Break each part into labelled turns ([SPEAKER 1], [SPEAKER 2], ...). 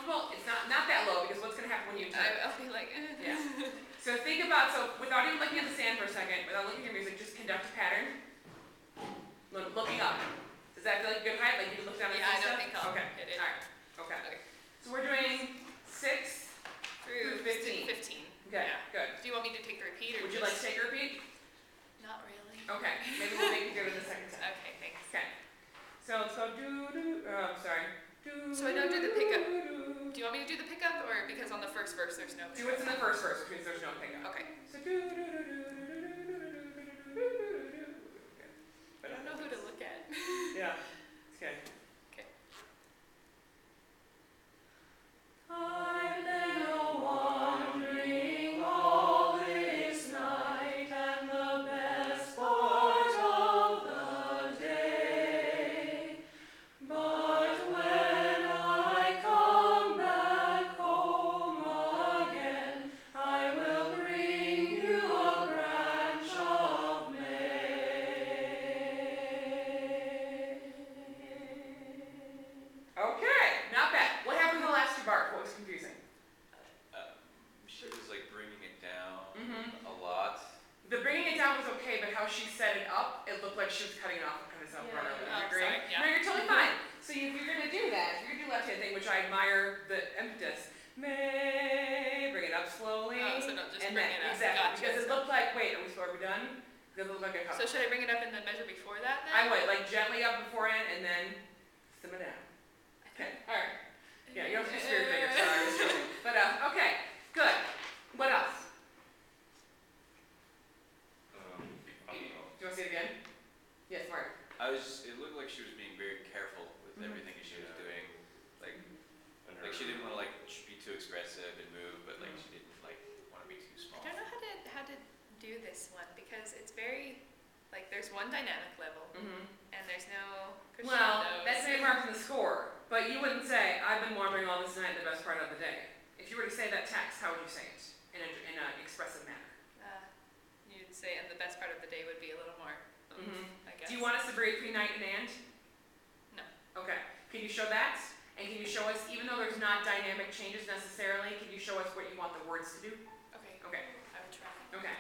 [SPEAKER 1] comfortable. It's not that low because what's going to happen when you turn?
[SPEAKER 2] I'll be like,
[SPEAKER 1] Yeah. So think about, without even looking at the sand for a second, without looking at your music, just conduct a pattern. Looking up. Does that feel like a good height? Like you can look down at
[SPEAKER 2] I don't think I'll
[SPEAKER 1] Okay.
[SPEAKER 2] hit it.
[SPEAKER 1] Alright. Okay. So we're doing 6 through 15.
[SPEAKER 2] 15.
[SPEAKER 1] Okay,
[SPEAKER 2] yeah.
[SPEAKER 1] Good.
[SPEAKER 2] Do you want me to take the repeat or
[SPEAKER 1] would you like to take a repeat?
[SPEAKER 2] Not really.
[SPEAKER 1] Okay. Maybe we'll make you do it the second time.
[SPEAKER 2] Okay, thanks.
[SPEAKER 1] Okay. So let's go sorry.
[SPEAKER 2] So I don't do the pickup. Do you want me to do the pickup or because on the first verse there's no pickup?
[SPEAKER 1] Do what's in the first verse, which means there's no pickup.
[SPEAKER 2] Okay.
[SPEAKER 1] So
[SPEAKER 2] I don't know who to look at.
[SPEAKER 1] Yeah. Okay.
[SPEAKER 2] Okay.
[SPEAKER 3] I've been a-wandering all this night, and the best part of the day. But when I come back home again, I will bring you a branch of May.
[SPEAKER 1] Okay, not bad. What happened in the last two bars? What was confusing?
[SPEAKER 4] She was like bringing it down
[SPEAKER 1] Mm-hmm.
[SPEAKER 4] a lot.
[SPEAKER 1] The bringing it down was okay, but how she set it up, it looked like she was cutting it off and cutting herself
[SPEAKER 3] Yeah.
[SPEAKER 1] runner. Would you
[SPEAKER 2] Oh,
[SPEAKER 1] agree?
[SPEAKER 2] sorry, yeah.
[SPEAKER 1] No, you're totally fine. So if you're gonna do that, if you're gonna do left-hand thing, which I admire the impetus, May, bring it up slowly.
[SPEAKER 2] Oh, so don't just
[SPEAKER 1] and
[SPEAKER 2] bring
[SPEAKER 1] then,
[SPEAKER 2] it up.
[SPEAKER 1] Exactly,
[SPEAKER 2] Gotcha.
[SPEAKER 1] because it looked like, wait, are we done? Because it looked like a couple.
[SPEAKER 2] So should I bring it up and then measure before that then?
[SPEAKER 1] I would, like gently up beforehand and then simmer down. Okay, alright. Yeah, you don't have to do spirit fingers, sorry, I was joking. But, okay, good. What else?
[SPEAKER 4] I don't know.
[SPEAKER 1] Do you want to see it again? Yes, Mark.
[SPEAKER 4] It looked like she was being very careful with everything she was doing. Like she didn't want to be too expressive and move, but like she didn't want to be too small.
[SPEAKER 2] I don't know how to do this one because it's very there's one dynamic level and there's no crescendos.
[SPEAKER 1] Well, that's maybe marked in the score, but you wouldn't say, I've been wandering all this night, the best part of the day. If you were to say that text, how would you say it in an expressive manner?
[SPEAKER 2] You'd say, and the best part of the day would be a little more, I guess.
[SPEAKER 1] Do you want us to break between night and?
[SPEAKER 2] No.
[SPEAKER 1] Okay. Can you show that? And can you show us, even though there's not dynamic changes necessarily, can you show us what you want the words to do?
[SPEAKER 2] Okay.
[SPEAKER 1] Okay.
[SPEAKER 2] I would try.
[SPEAKER 1] Okay.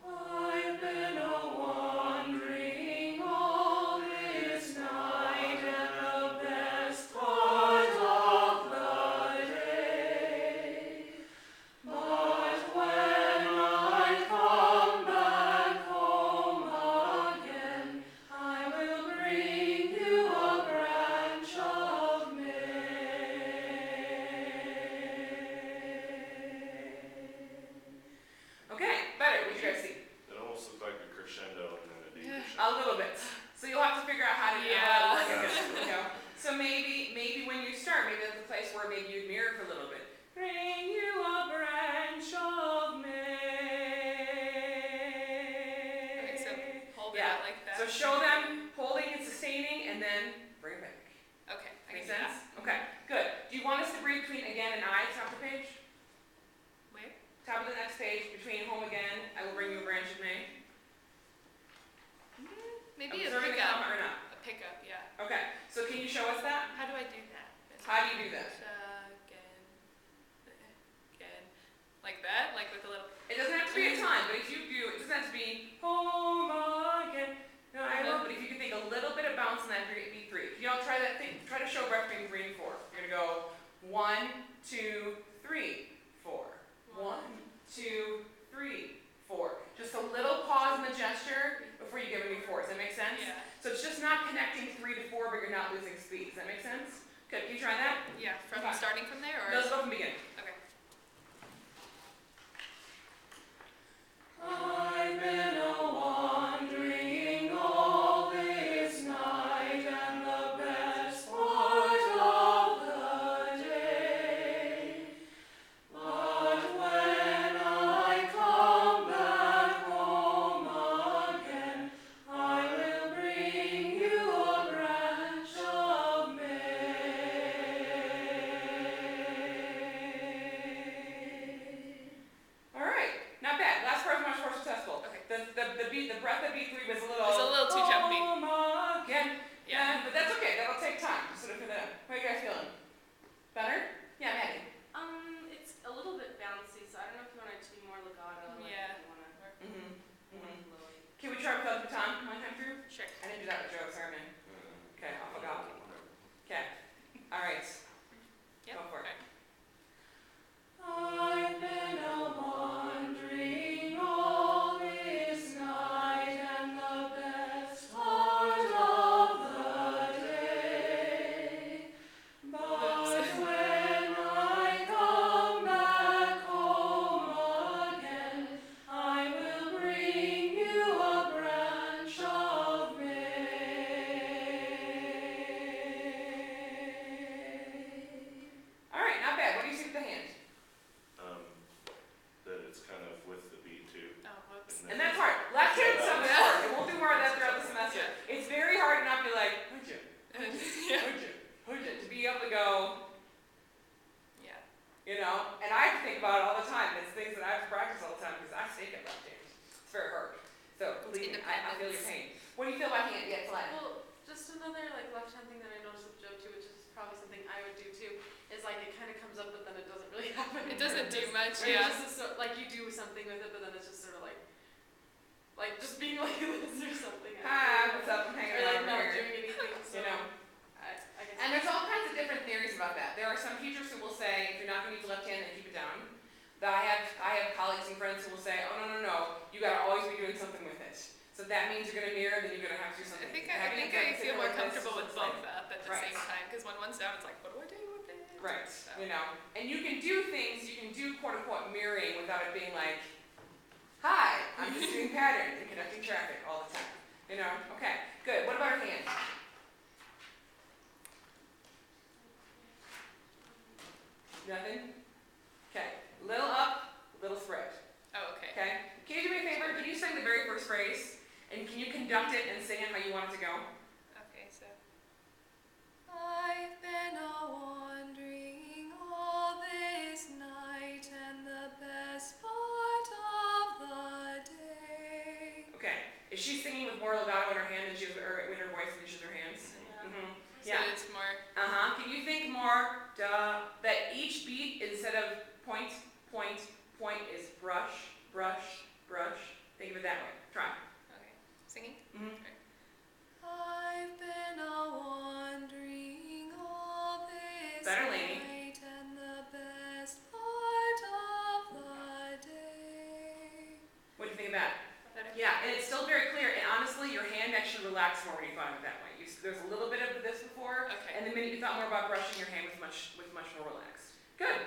[SPEAKER 3] I've been a-wandering all this night, and the best part of the day. But when I come back home again, I will bring you a branch of May.
[SPEAKER 1] Okay, better. What do you guys see?
[SPEAKER 5] It almost looked like a crescendo and then a decrescendo.
[SPEAKER 1] A little bit. So you'll have to figure out how to
[SPEAKER 2] Yeah.
[SPEAKER 1] work it. You know? So maybe when you start, maybe that's the place where maybe you'd mirror for a little bit. Bring you a branch of May.
[SPEAKER 2] Okay, so hold it
[SPEAKER 1] Yeah.
[SPEAKER 2] out like that.
[SPEAKER 1] So show them holding and sustaining, and then bring it back.
[SPEAKER 2] Okay, I
[SPEAKER 1] Make
[SPEAKER 2] can do
[SPEAKER 1] sense?
[SPEAKER 2] that.
[SPEAKER 1] Okay, good. Do you want us to breathe between again and I, top of the page?
[SPEAKER 2] Where?
[SPEAKER 1] Top of the next page, between home again, I will bring you a branch of May.
[SPEAKER 2] Maybe a
[SPEAKER 1] Observing the
[SPEAKER 2] pickup.
[SPEAKER 1] comment or not?
[SPEAKER 2] A pickup, yeah.
[SPEAKER 1] Okay, so can you show us that?
[SPEAKER 2] How do I do that?
[SPEAKER 1] How do you do that?
[SPEAKER 2] Again. Like that? Like with a little...
[SPEAKER 1] It doesn't have to be a ton, but if you do, it doesn't have to be home again. No, I will, but if you can think a little bit of bounce in that beat 3. Can y'all try that thing? Try to show breath between 3 and 4. You're gonna go 1, 2, 3, 4. 1, 2, 3, 4. Just a little pause in the gesture before you give me 4. Does that make sense?
[SPEAKER 2] Yeah.
[SPEAKER 1] So it's just not connecting 3 to 4, but you're not losing speed. Does that make sense? Good. Can you try that?
[SPEAKER 2] Yeah, from
[SPEAKER 1] Okay.
[SPEAKER 2] starting from there or...
[SPEAKER 1] Let's go from the beginning.
[SPEAKER 2] Okay.
[SPEAKER 3] I've been a-wandering all this night, and the best part of the day. But when I come back home again, I will bring you a branch of May.
[SPEAKER 2] Yep.
[SPEAKER 1] Go for it.
[SPEAKER 2] Okay.
[SPEAKER 3] I've been a-wandering all this night, and the best part of the day. But when I come back home again, I will bring you a branch of may.
[SPEAKER 1] All right, not bad. What do you see with the hand?
[SPEAKER 5] That it's kind of with the beat too.
[SPEAKER 2] Oh, whoops.
[SPEAKER 1] And that's hard. Left-handed stuff is hard. And we'll do more of that throughout the semester. It's very hard to not be like, hooja,
[SPEAKER 2] Yeah.
[SPEAKER 1] hooja, hooja, to be able to go,
[SPEAKER 2] Yeah.
[SPEAKER 1] you know? And I think about it all the time. It's things that I have to practice all the time because I stink at left-handed. It's very hard. So believe me, I feel your pain. What do you feel about hand? Yeah, it's like,
[SPEAKER 6] Well, just another like left-hand thing that I noticed with Joe too, which is probably something I would do too, is like it kind of comes up, but then it doesn't really happen.
[SPEAKER 2] It doesn't do much,
[SPEAKER 6] Or
[SPEAKER 2] yeah.
[SPEAKER 6] it's just like you do something with it, but then it's just sort of like just being like this or something.
[SPEAKER 1] hi, what's up? I'm hanging
[SPEAKER 6] Or like
[SPEAKER 1] out
[SPEAKER 6] not
[SPEAKER 1] over here.
[SPEAKER 6] doing anything. So
[SPEAKER 1] You know?
[SPEAKER 6] I guess.
[SPEAKER 1] And there's all kinds of different theories about that. There are some teachers who will say, if you're not going to use the left hand, then keep it down. That I have colleagues and friends who will say, oh no, you got to always be doing something with it. So that means you're going to mirror, then you're going to have to do something.
[SPEAKER 2] I think
[SPEAKER 1] Having
[SPEAKER 2] I
[SPEAKER 1] it
[SPEAKER 2] feel
[SPEAKER 1] sitting
[SPEAKER 2] more
[SPEAKER 1] like this
[SPEAKER 2] comfortable with
[SPEAKER 1] is like-
[SPEAKER 2] both up at the
[SPEAKER 1] Right.
[SPEAKER 2] same time, because when one's down, it's like, what do I do with it?
[SPEAKER 1] Right,
[SPEAKER 2] So.
[SPEAKER 1] you know. And you can do things, you can do quote unquote mirroring without it being like, hi, I'm just doing patterns and conducting traffic all the time. You know, okay, good. What about her hand? Nothing? Okay, little up, little spread.
[SPEAKER 2] Oh, okay.
[SPEAKER 1] Okay? Can you do me a favor? Can you sing the very first phrase? And can you conduct it and sing it how you want it to go?
[SPEAKER 2] Okay, so. I've been a-wandering all this night, and the best part of the day.
[SPEAKER 1] Okay. Is she singing with more legato in her hand than she was, or in her voice than she uses her hands? Mm-hmm.
[SPEAKER 2] So
[SPEAKER 1] Yeah.
[SPEAKER 2] it's more.
[SPEAKER 1] Can you think more, that each beat instead of point, point, point is brush, brush, brush? Think of it that way. Try.
[SPEAKER 2] Okay. Singing?
[SPEAKER 1] Mm-hmm.
[SPEAKER 2] I've been a-wandering all this
[SPEAKER 1] Better, Laney.
[SPEAKER 2] night, and the best part of the day.
[SPEAKER 1] What do you think of that?
[SPEAKER 2] Better?
[SPEAKER 1] Yeah, and it's still very clear, and honestly, your hand actually relaxed more when you thought of it that way. There's a little bit of this before,
[SPEAKER 2] Okay.
[SPEAKER 1] and the minute you thought more about brushing, your hand was much more relaxed. Good.